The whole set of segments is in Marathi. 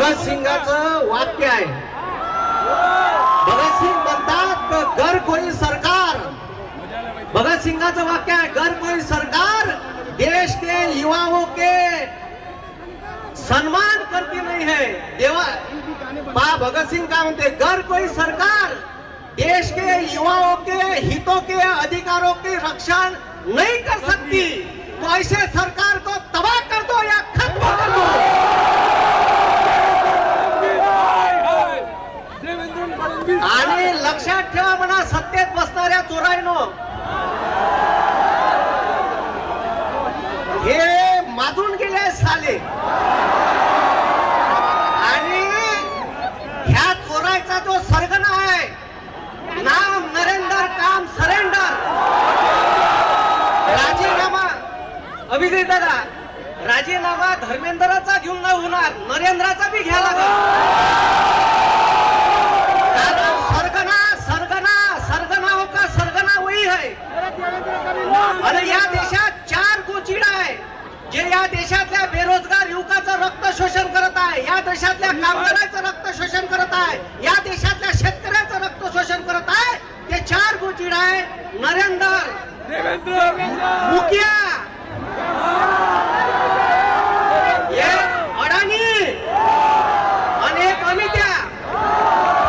भगत सिंगाचं वाक्य आहे. भगत सिंग म्हणतात घर कोई सरकार, भगत सिंगाचं वाक्य आहे घर कोई सरकार देश के युवाओं के सम्मान करती नहीं है. देवा बा भगत सिंग का म्हणते घर कोई सरकार देश के युवाओं के हितों के अधिकारों की रक्षा नहीं कर सकती, तो ऐसे सरकार को तबाह कर दो या खत्म कर दो. आणि लक्षात ठेवा म्हणा सत्तेत बसणाऱ्या चोरांनो, हे माजून गेले साले. आणि ह्या चोरायचा जो सरगना आहे नाम नरेंद्र काम सरेंडर. राजीनामा अभिजित दादा, राजीनामा धर्मेंद्रचा घेऊन नाही होणार, नरेंद्राचा बी घ्या लागेल. कारण सरगना सरगना सरगना हो का सरगना वही है. आणि या देशात 4 गोचिड आहे जे या देशातल्या बेरोजगार युवकाचं रक्त शोषण करत आहे, या देशातल्या कामगारांचं रक्त शोषण करत आहे, या देशातल्या शेतकऱ्याचं रक्त शोषण करत आहे. ते 4 गोचिड आहे नरेंद्र, मुखिया, एक अडाणी आणि एक अमित्या.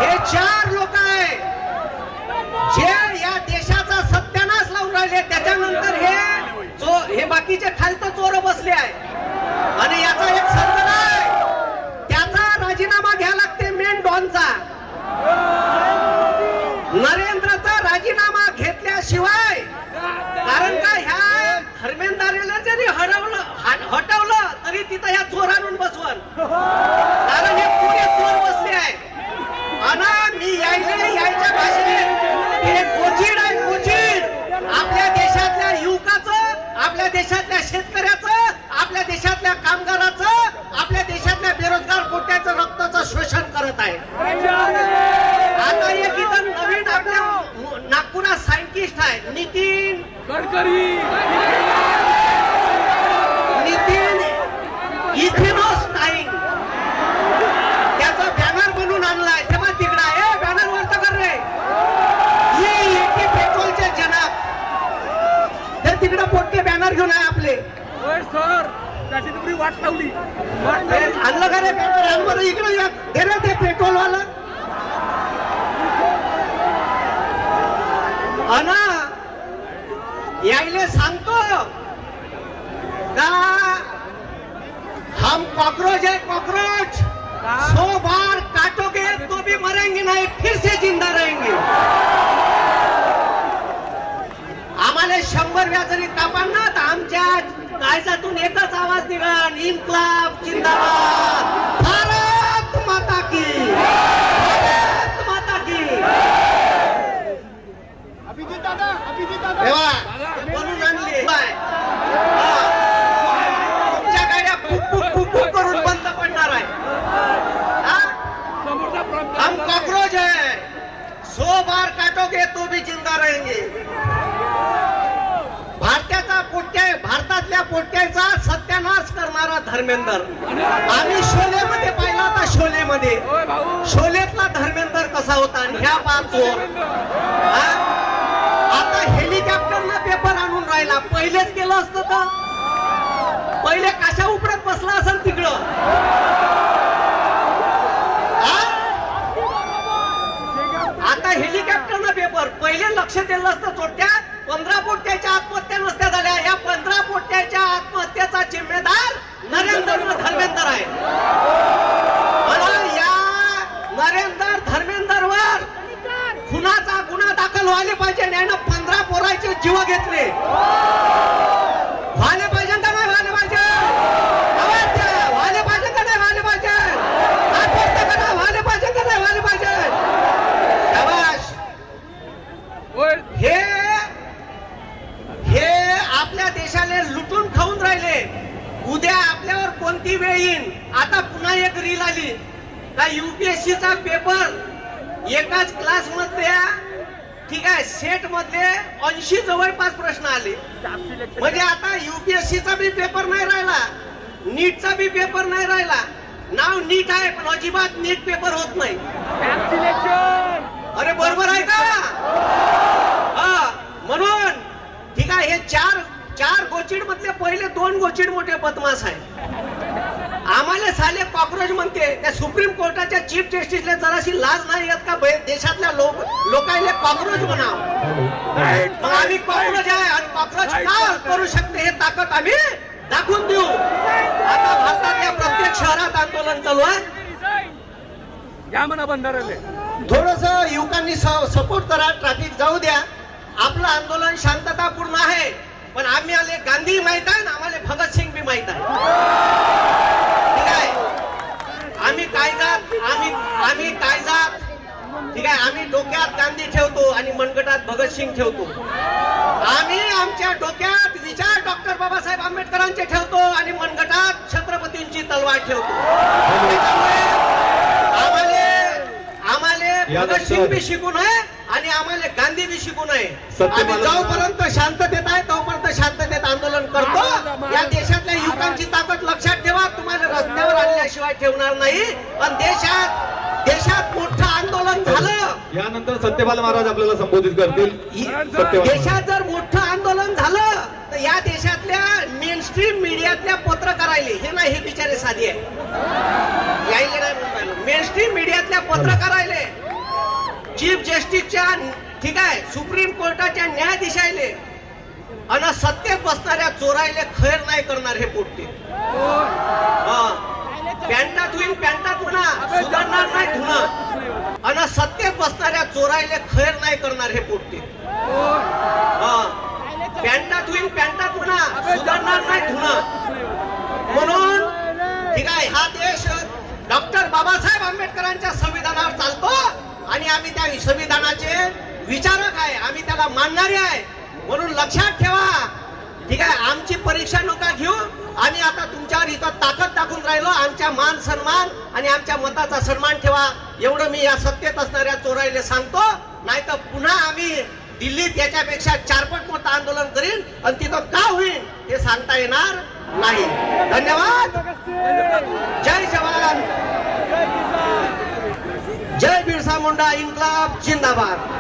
हे 4 लोक आहे जे या देशाचा सत्यानाश लावून राहिले. त्याच्यानंतर हे बाकीचे खालतं चोर बसले आहे. आणि याचा एक सरगना आहे, त्याचा राजीनामा घ्या लागते मेन डॉनचा. नरेंद्रचा राजीनामा घेतल्याशिवाय, कारण का ह्या धर्मेंद्राला जरी हटवलं तरी तिथं ह्या चोरांना बसवल. कारण हे पुरे चोर बसले आहे. आणि मी यायच्या भाषेत हे कोचिड आहे, कोचिड. आपल्या देशातल्या युवकाचं, आपल्या देशातल्या शेतकऱ्याचं, आपल्या देशातल्या कामगाराचं, आपल्या देशातल्या बेरोजगार कोट्याचं रक्ताचं शोषण करत आहे. आता एक इथं नवीन आपल्या नागपुरात सायंटिस्ट आहे नितीन गडकरी, नितीन इथिनोस्टाईन. त्याचा बॅनर बनवून आणलाय तेव्हा तिकडे आहे. बॅनर वरत कर रे, ही पेट्रोलचे जनक. ते तिकडे पोटके बॅनर घेऊन आहे आपले. सर त्याची तुम्ही वाट लावली, आणलं का रे बॅनर? इकडे या दे रे ते पेट्रोल वाला. अना यायले सांगतो का हम कॉकरोच है, कॉकरोच 100 बार काटोगे तो भी मरेंगे नहीं, फिर से जिंदा रहेंगे. आम्हाला 100 वेळा जरी कापाल ना तर आमच्या काळजातून एकच आवाज निघाल, इन्क्लाब जिंदाबाद, भारत माता की, भारत माता की. बनून आणली तुमच्या गाड्या फुक करून बंद पडणार आहे. हम कॉकरोच है, 100 बार काटोगे तो भी जिंदा रहेंगे. भारतातल्या पोट्याचा सत्यानाश करणारा धर्मेंद्र. आम्ही शोलेमध्ये पाहिला होता, शोलेमध्ये शोलेतला धर्मेंद्र कसा होता. आणि ह्या 5 चोर आता हेलिकॉप्टरला पेपर आणून राहिला. पहिलेच केलं असतं तर पहिले कशा उपडत बसला असेल तिकडं. आता हेलिकॉप्टरला पेपर. पहिले लक्ष दिलं असतं चोट्या. 15 पोट्याच्या आत्महत्या नसत्या झाल्या. या 15 पोट्याच्या आत्महत्येचा जिम्मेदार नरेंद्र धर्मेंद्र आहे. या नरेंद्र धर्मेंद्रवर खुनाचा गुन्हा दाखल व्हायला पाहिजे. यानं 15 पोरांचे जीव घेतले. व्हायला पाहिजे का नाही व्हायला पाहिजे? व्हायला पाहिजे का नाही व्हायला पाहिजे? आत्महत्या करा व्हायला पाहिजे का नाही व्हायला पाहिजे? शाबाश. हे आपल्या देशाला लुटून खाऊन राहिले. उद्या आपल्यावर कोणती वेळ येईल. आता पुन्हा एक रील आली का UPSCचा पेपर एकाच क्लास मधल्या, ठीक आहे, सेट मधले 80 जवळपास प्रश्न आले. म्हणजे आता UPSCचा बी पेपर नाही राहिला, नीटचा बी पेपर नाही राहिला. नाव नीट आहे पण अजिबात नीट पेपर होत नाही. सिलेक्शन अरे बरोबर आहे का? हा, म्हणून ठीक आहे, हे चार गोचिड मधले पहिले 2 गोचिड मोठे बदमाश आहे. आम्हाला साले कॉक्रोच म्हणते. त्या सुप्रीम कोर्टाच्या चीफ जस्टिसला जराशी लाज नाही येत का देशातल्या लोकांना कॉक्रोच म्हणावं? मग आम्ही कॉक्रोच आहे आणि कॉक्रोच का करू शकते हे ताकद आम्ही दाखवून देऊ. आता भारतातल्या प्रत्येक शहरात आंदोलन चालू आहे. या म्हणा बंधाऱ्याले. थोडस युवकांनी सपोर्ट करा, ट्रॅफिक जाऊ द्या. आपलं आंदोलन शांततापूर्ण आहे, पण आम्ही आले गांधी माहित आहे ना, आम्हाला भगतसिंग बी माहित आहे. ठीक आहे, आम्ही कायद्यात ठीक आहे, आम्ही डोक्यात गांधी ठेवतो आणि मनगटात भगतसिंग ठेवतो. आम्ही आमच्या डोक्यात विचार डॉक्टर बाबासाहेब आंबेडकरांचे ठेवतो आणि मनगटात छत्रपतींची तलवार ठेवतो. आम्हाला भगतसिंग बी शिकू नये आणि आम्हाला गांधी बी शिकू नये. आम्ही जोपर्यंत शांततेत आहे तोपर्यंत शांततेत आंदोलन करतो. या देशातल्या युवकांची ताकद लक्षात ठेवा. तुम्हाला रस्त्यावर आणल्याशिवाय ठेवणार नाही. पण देशात मोठं आंदोलन झालं, यानंतर सत्यपाल महाराज आपल्याला संबोधित करतील. सत्यपाल देशात जर मोठं आंदोलन झालं तर या देशातल्या मेनस्ट्रीम मीडियातल्या पत्रकारायले हे नाही, हे बिचारे साधी आहे, यायले नाही म्हणून राहिलो. मेनस्ट्रीम मीडियातल्या पत्रकारायले, चीफ जस्टिसच्या ठीक आहे सुप्रीम कोर्टाच्या न्यायाधीशायले आणि सत्तेत बसणाऱ्या चोरायले खैर नाही करणार हे पोट्टे. पॅन्टात होईल पॅन्टात म्हणा, सुधारणार नाही धुणं. आणि सत्तेत बसणाऱ्या चोरायले खैर नाही करणार हे पोट्टे. पॅन्टात होईल पॅन्टात म्हणा, सुधारणार नाही धुणं. म्हणून ठीक आहे, हा देश डॉक्टर बाबासाहेब आंबेडकरांच्या संविधानावर चालतो आणि आम्ही त्या संविधानाचे विचारक आहे, आम्ही त्याला मानणारे आहे. म्हणून लक्षात ठेवा, ठीक आहे, आमची परीक्षा नका घेऊ. आम्ही आता तुमच्यावर इथं ताकद दाखवून राहिलो. आमच्या मान सन्मान आणि आमच्या मताचा सन्मान ठेवा, एवढं मी या सत्तेत असणाऱ्या चोरायले सांगतो. नाही तर पुन्हा आम्ही दिल्लीत याच्यापेक्षा 4 पट मोठं आंदोलन करीन आणि तिथं का होईल हे सांगता येणार नाही. धन्यवाद. जय जवान, जय बिरसा मुंडा, इन्कलाब जिंदाबाद.